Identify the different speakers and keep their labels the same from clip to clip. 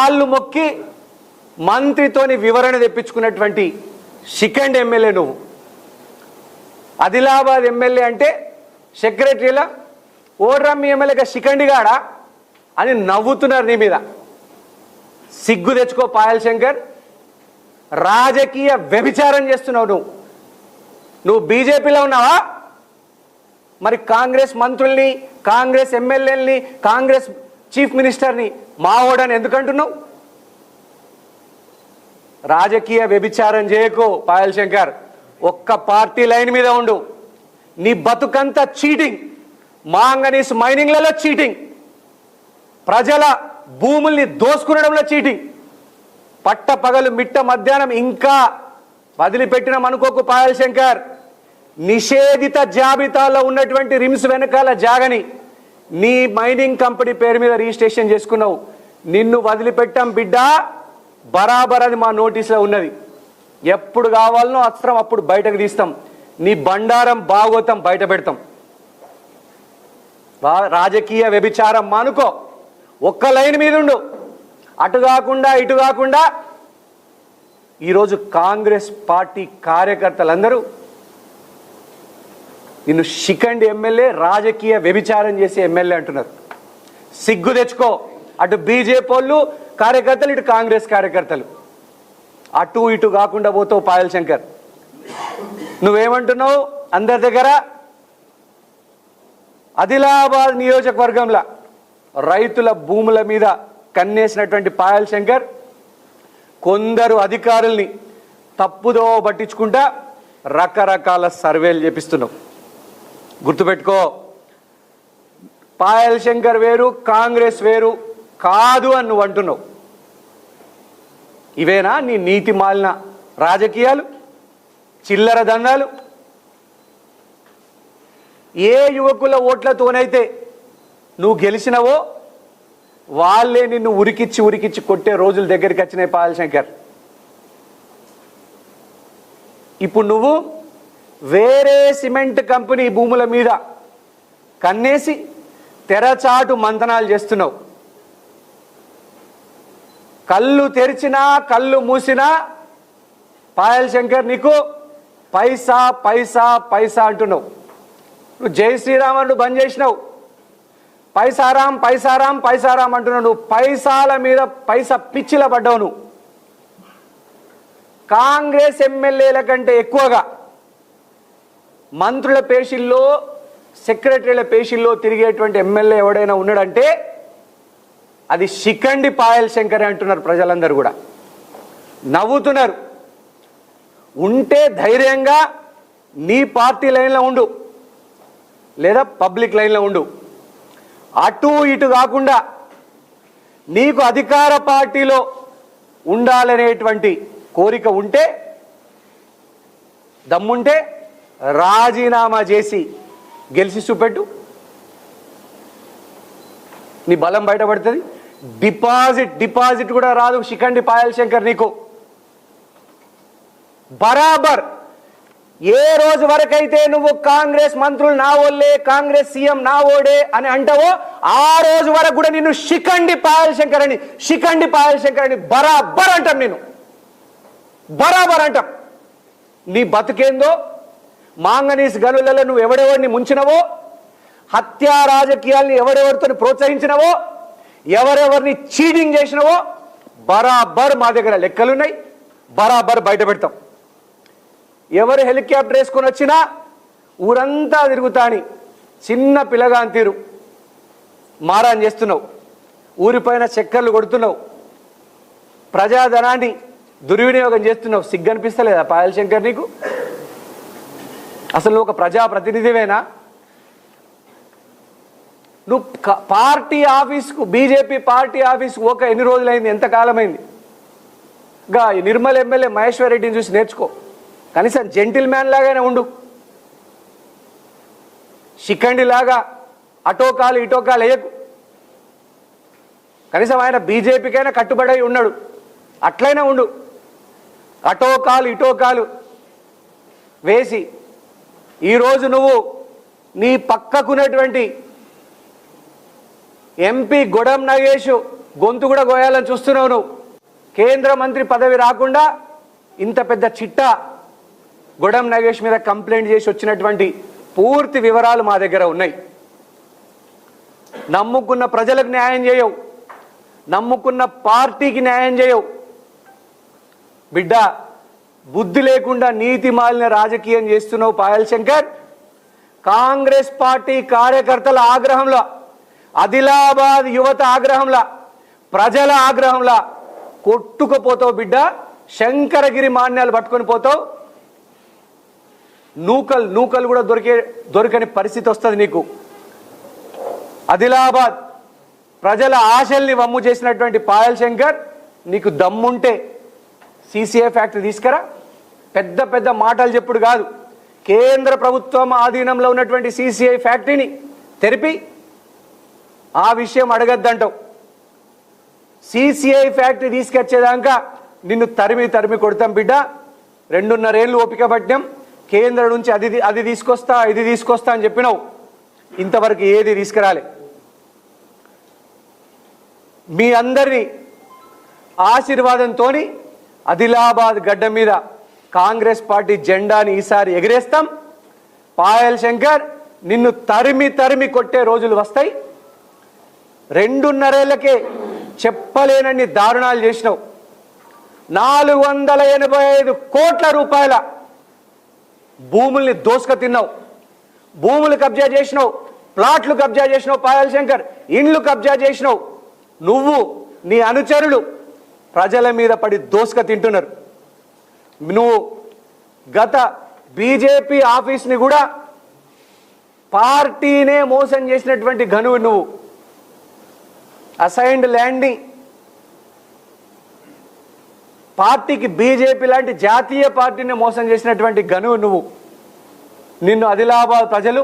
Speaker 1: కాళ్ళు మొక్కి మంత్రితోని వివరణ తెప్పించుకున్నటువంటి సెకండ్ ఎమ్మెల్యే నువ్వు. ఆదిలాబాద్ ఎమ్మెల్యే అంటే సెక్రటరీలా ఓడ్రమ్మి ఎమ్మెల్యేగా శిఖండిగాడా అని నవ్వుతున్నారు నీ మీద. సిగ్గు తెచ్చుకో పాయల్ శంకర్. రాజకీయ వ్యభిచారం చేస్తున్నావు నువ్వు బీజేపీలో ఉన్నావా? మరి కాంగ్రెస్ మంత్రుల్ని, కాంగ్రెస్ ఎమ్మెల్యేలని, కాంగ్రెస్ చీఫ్ మినిస్టర్ని మావోడని ఎందుకంటున్నావు? రాజకీయ వ్యభిచారం చేయకు పాయల్ శంకర్. ఒక్క పార్టీ లైన్ మీద ఉండు. నీ బతుకంతా చీటింగ్, మాంగనీస్ మైనింగ్లలో చీటింగ్, ప్రజల భూముల్ని దోసుకునడంలో చీటింగ్, పట్ట పగలు మిట్ట మధ్యాహ్నం ఇంకా వదిలిపెట్టినాం అనుకోకు పాయల్ శంకర్. నిషేధిత జాబితాలో ఉన్నటువంటి రిమ్స్ వెనకాల జాగని నీ మైనింగ్ కంపెనీ పేరు మీద రిజిస్ట్రేషన్ చేసుకున్నావు. నిన్ను వదిలిపెట్టాం బిడ్డ, బరాబర్ అది మా నోటీసులో ఉన్నది. ఎప్పుడు కావాలనో అస్త్రం అప్పుడు బయటకు తీస్తాం. నీ బండారం భాగవతం బయట పెడతాం. రాజకీయ వ్యభిచారం మానుకో. ఒక్క లైన్ మీద ఉండు. అటు కాకుండా ఇటు కాకుండా. ఈరోజు కాంగ్రెస్ పార్టీ కార్యకర్తలందరూ నిన్ను శిఖండి ఎమ్మెల్యే, రాజకీయ వ్యభిచారం చేసే ఎమ్మెల్యే అంటున్నారు. సిగ్గు తెచ్చుకో. అటు బీజేపీ వాళ్ళు కార్యకర్తలు, ఇటు కాంగ్రెస్ కార్యకర్తలు. అటు ఇటు కాకుండా పోతావు పాయల్ శంకర్. నువ్వేమంటున్నావు? అందరి దగ్గర ఆదిలాబాద్ నియోజకవర్గంలో రైతుల భూముల మీద కన్నేసినటువంటి పాయల్ శంకర్ కొందరు అధికారుల్ని తప్పుదో పట్టించుకుంటా రకరకాల సర్వేలు చేపిస్తున్నావు. గుర్తుపెట్టుకో, పాయల్ శంకర్ వేరు, కాంగ్రెస్ వేరు కాదు అని నువ్వు అంటున్నావు. ఇవేనా నీ నీతి మాలిన రాజకీయాలు, చిల్లర దండాలు? ఏ యువకుల ఓట్లతోనైతే నువ్వు గెలిచినవో వాళ్ళే నిన్ను ఉరికిచ్చి కొట్టే రోజుల దగ్గరికి వచ్చినాయి పాయల్ శంకర్. ఇప్పుడు నువ్వు వేరే సిమెంట్ కంపెనీ భూముల మీద కన్నేసి తెరచాటు మంతనాలు చేస్తున్నావు. కళ్ళు తెరిచినా కళ్ళు మూసినా పాయల్ శంకర్ నీకు పైసా పైసా పైసా అంటున్నావు. నువ్వు జై శ్రీరాముడు బంద్ చేసినావు. పైసారాం పైసారాం పైసారాం అంటున్నావు. నువ్వు పైసాల మీద పైసా పిచ్చిల పడ్డావు. నువ్వు కాంగ్రెస్ ఎమ్మెల్యేల కంటే ఎక్కువగా మంత్రుల పేషీల్లో, సెక్రటరీల పేషీల్లో తిరిగేటువంటి ఎమ్మెల్యే ఎవడైనా ఉన్నాడంటే అది శిఖండి పాయల్ శంకర్ అంటున్నారు. ప్రజలందరూ కూడా నవ్వుతున్నారు. ఉంటే ధైర్యంగా నీ పార్టీ లైన్లో ఉండు, లేదా పబ్లిక్ లైన్లో ఉండు. అటు ఇటు కాకుండా నీకు అధికార పార్టీలో ఉండాలనేటువంటి కోరిక ఉంటే, దమ్ముంటే రాజీనామా చేసి గెలిచి చూపెట్టు. నీ బలం బయటపడుతుంది. డిపాజిట్ కూడా రాదు శిఖండి పాయల్ శంకర్ నీకు. బరాబర్ ఏ రోజు వరకైతే నువ్వు కాంగ్రెస్ మంత్రులు నా ఓళ్ళే, కాంగ్రెస్ సీఎం నా ఓడే అని అంటావో ఆ రోజు వరకు కూడా నిన్ను శిఖండి పాయల్ శంకర్ అని బరాబర్ అంటాం. నేను బరాబర్ అంటాం. నీ బతుకేందో, మాంగనీస్ గనులలో నువ్వు ఎవడెవరిని ముంచినవో, హత్యా రాజకీయాల్ని ఎవరెవరితో ప్రోత్సహించినవో, ఎవరెవరిని చీటింగ్ చేసినవో బరాబర్ మా దగ్గర లెక్కలున్నాయి. బరాబర్ బయట పెడతాం. ఎవరు హెలికాప్టర్ వేసుకొని వచ్చినా ఊరంతా తిరుగుతాని చిన్న పిల్లగాని తీరు మారాన్ చేస్తున్నావు. ఊరిపైన చక్కర్లు కొడుతున్నావు. ప్రజాధనాన్ని దుర్వినియోగం చేస్తున్నావు. సిగ్గనిపిస్తలేదా పాయల్ శంకర్ నీకు? అసలు నువ్వు ఒక ప్రజాప్రతినిధివేనా? నువ్వు పార్టీ ఆఫీస్కు, బీజేపీ పార్టీ ఆఫీస్కు ఒక ఎన్ని రోజులైంది, ఎంతకాలమైంది? గా నిర్మల్ ఎమ్మెల్యే మహేశ్వర్ రెడ్డిని చూసి నేర్చుకో. కనీసం జెంటిల్ మ్యాన్ లాగానే ఉండు. శిఖండి లాగా అటోకాలు ఇటోకాలు వేయకు. కనీసం ఆయన బీజేపీకైనా కట్టుబడి ఉన్నాడు, అట్లయినా ఉండు. అటోకాలు ఇటోకాలు వేసి ఈరోజు నువ్వు నీ పక్కకున్నటువంటి ఎంపీ గొడం నగేష్ గొంతు కూడా గోయాలని చూస్తున్నావు నువ్వు. కేంద్ర మంత్రి పదవి రాకుండా ఇంత పెద్ద చిట్టా గొడం నగేష్ మీద కంప్లైంట్ చేసి వచ్చినటువంటి పూర్తి వివరాలు మా దగ్గర ఉన్నాయి. నమ్ముకున్న ప్రజలకు న్యాయం చేయవు, నమ్ముకున్న పార్టీకి న్యాయం చేయవు. బిడ్డ, బుద్ధి లేకుండా నీతి మాలిన రాజకీయం చేస్తున్నావు పాయల్ శంకర్. కాంగ్రెస్ పార్టీ కార్యకర్తల ఆగ్రహంలో, ఆదిలాబాద్ యువత ఆగ్రహంలో, ప్రజల ఆగ్రహంలో కొట్టుకుపోతావు బిడ్డ. శంకరగిరి మాన్యాలు పట్టుకొని పోతావు. నూకలు కూడా దొరకని పరిస్థితి వస్తుంది నీకు. ఆదిలాబాద్ ప్రజల ఆశల్ని వమ్ము చేసినటువంటి పాయల్ శంకర్, నీకు దమ్ముంటే CCI ఫ్యాక్టరీ తీసుకురా. పెద్ద పెద్ద మాటలు చెప్పుడు కాదు, కేంద్ర ప్రభుత్వం ఆధీనంలో ఉన్నటువంటి CCI ఫ్యాక్టరీని తెరిపి ఆ విషయం అడగద్దంటావు. CCI ఫ్యాక్టరీ తీసుకొచ్చేదాకా నిన్ను తరిమి కొడతాం బిడ్డ. 2.5 ఏళ్ళు ఓపిక పట్టాం. కేంద్రం నుంచి అది తీసుకొస్తా ఇది తీసుకొస్తా అని చెప్పినావు, ఇంతవరకు ఏది తీసుకురాలే. మీ అందరి ఆశీర్వాదంతో ఆదిలాబాద్ గడ్డ మీద కాంగ్రెస్ పార్టీ జెండాని ఈసారి ఎగిరేస్తాం. పాయల్ శంకర్, నిన్ను తరిమి కొట్టే రోజులు వస్తాయి. 2.5 ఏళ్లకే చెప్పలేనన్ని దారుణాలు చేసినావు. 485 కోట్ల రూపాయల భూముల్ని దోసుక తిన్నావు. భూములు కబ్జా చేసినావు, ప్లాట్లు కబ్జా చేసినావు పాయల్ శంకర్, ఇండ్లు కబ్జా చేసినావు. నువ్వు నీ అనుచరులు ప్రజల మీద పడి దోసుక తింటున్నారు. నువ్వు గత బీజేపీ ఆఫీస్ని కూడా పార్టీనే మోసం చేసినటువంటి ఘనువు నువ్వు. అసైన్డ్ ల్యాండ్ని పార్టీకి బీజేపీ లాంటి జాతీయ పార్టీని మోసం చేసినటువంటి ఘనువు నువ్వు. నిన్ను ఆదిలాబాద్ ప్రజలు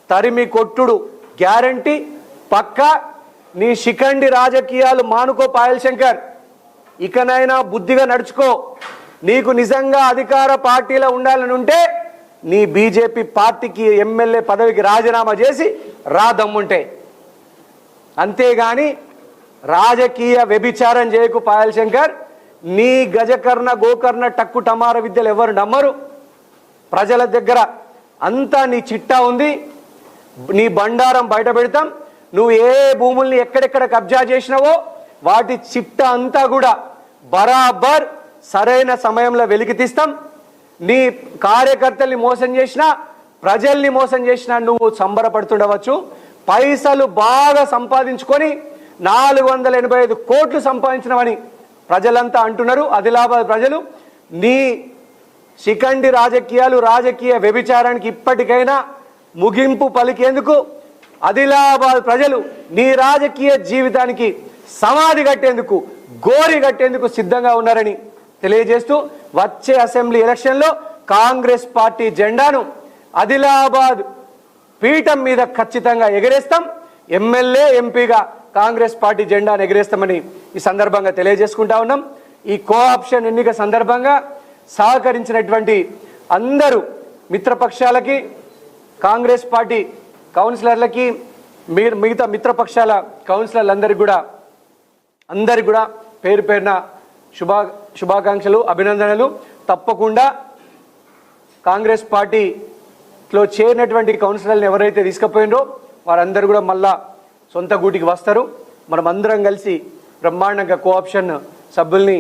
Speaker 1: తరిమి కొట్టుడు గ్యారంటీ పక్కా. నీ శిఖండి రాజకీయాలు మానుకో పాయల్ శంకర్. ఇకనైనా బుద్ధిగా నడుచుకో. నీకు నిజంగా అధికార పార్టీలో ఉండాలని ఉంటే నీ బీజేపీ పార్టీకి ఎమ్మెల్యే పదవికి రాజీనామా చేసి దమ్ముంటే. అంతేగాని రాజకీయ వ్యభిచారం చేయకు పాయల్ శంకర్. నీ గజకర్ణ గోకర్ణ టక్కు టమార విద్యలు ఎవరు నమ్మరు. ప్రజల దగ్గర అంతా నీ చిట్టా ఉంది. నీ బండారం బయట పెడతాం. నువ్వు ఏ భూముల్ని ఎక్కడెక్కడ కబ్జా చేసినావో వాటి చిట్టా అంతా కూడా బరాబర్ సరైన సమయంలో వెలికి తీస్తాం. నీ కార్యకర్తల్ని మోసం చేసినా, ప్రజల్ని మోసం చేసినా నువ్వు సంబరపడుతుండవచ్చు. పైసలు బాగా సంపాదించుకొని 485 కోట్లు సంపాదించినవని ప్రజలంతా అంటున్నారు. ఆదిలాబాద్ ప్రజలు నీ శిఖండి రాజకీయాలు, రాజకీయ వ్యభిచారానికి ఇప్పటికైనా ముగింపు పలికేందుకు ఆదిలాబాద్ ప్రజలు నీ రాజకీయ జీవితానికి సమాధి కట్టేందుకు, గోరి కట్టేందుకు సిద్ధంగా ఉన్నారని తెలియజేస్తూ వచ్చే అసెంబ్లీ ఎలక్షన్లో కాంగ్రెస్ పార్టీ జెండాను ఆదిలాబాద్ పీఠం మీద ఖచ్చితంగా ఎగరేస్తాం. ఎమ్మెల్యే ఎంపీగా కాంగ్రెస్ పార్టీ జెండాను ఎగరేస్తామని ఈ సందర్భంగా తెలియజేసుకుంటా ఉన్నాం. ఈ కోఆప్షన్ ఎన్నిక సందర్భంగా సహకరించినటువంటి అందరూ మిత్రపక్షాలకి, కాంగ్రెస్ పార్టీ కౌన్సిలర్లకి, మిగతా మిత్రపక్షాల కౌన్సిలర్లందరికీ కూడా పేరు పేరున శుభాకాంక్షలు, అభినందనలు. తప్పకుండా కాంగ్రెస్ పార్టీలో చేరినటువంటి కౌన్సిలర్లను ఎవరైతే తీసుకుపోయినరో వారందరూ కూడా మళ్ళా సొంత గూటికి వస్తారు. మనం అందరం కలిసి బ్రహ్మాండంగా కోఆప్షన్ సభ్యుల్ని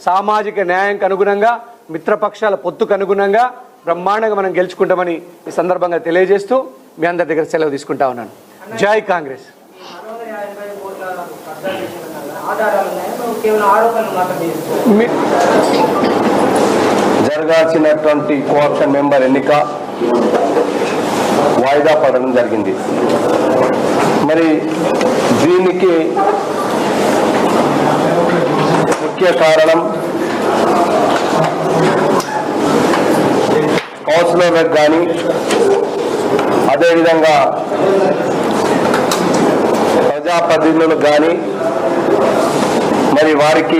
Speaker 1: సామాజిక న్యాయంకు అనుగుణంగా, మిత్రపక్షాల పొత్తుకు అనుగుణంగా బ్రహ్మాండంగా మనం గెలుచుకుంటామని ఈ సందర్భంగా తెలియజేస్తూ మీ అందరి దగ్గర సెలవు తీసుకుంటా ఉన్నాను. జై కాంగ్రెస్.
Speaker 2: జరగాల్సినటువంటి కోఆప్షన్ మెంబర్ ఎన్నిక వాయిదా పడడం జరిగింది. మరి దీనికి ముఖ్య కారణం కౌన్సిలర్లకు కానీ, అదేవిధంగా ప్రజాప్రతినిధులకు కానీ మరి వారికి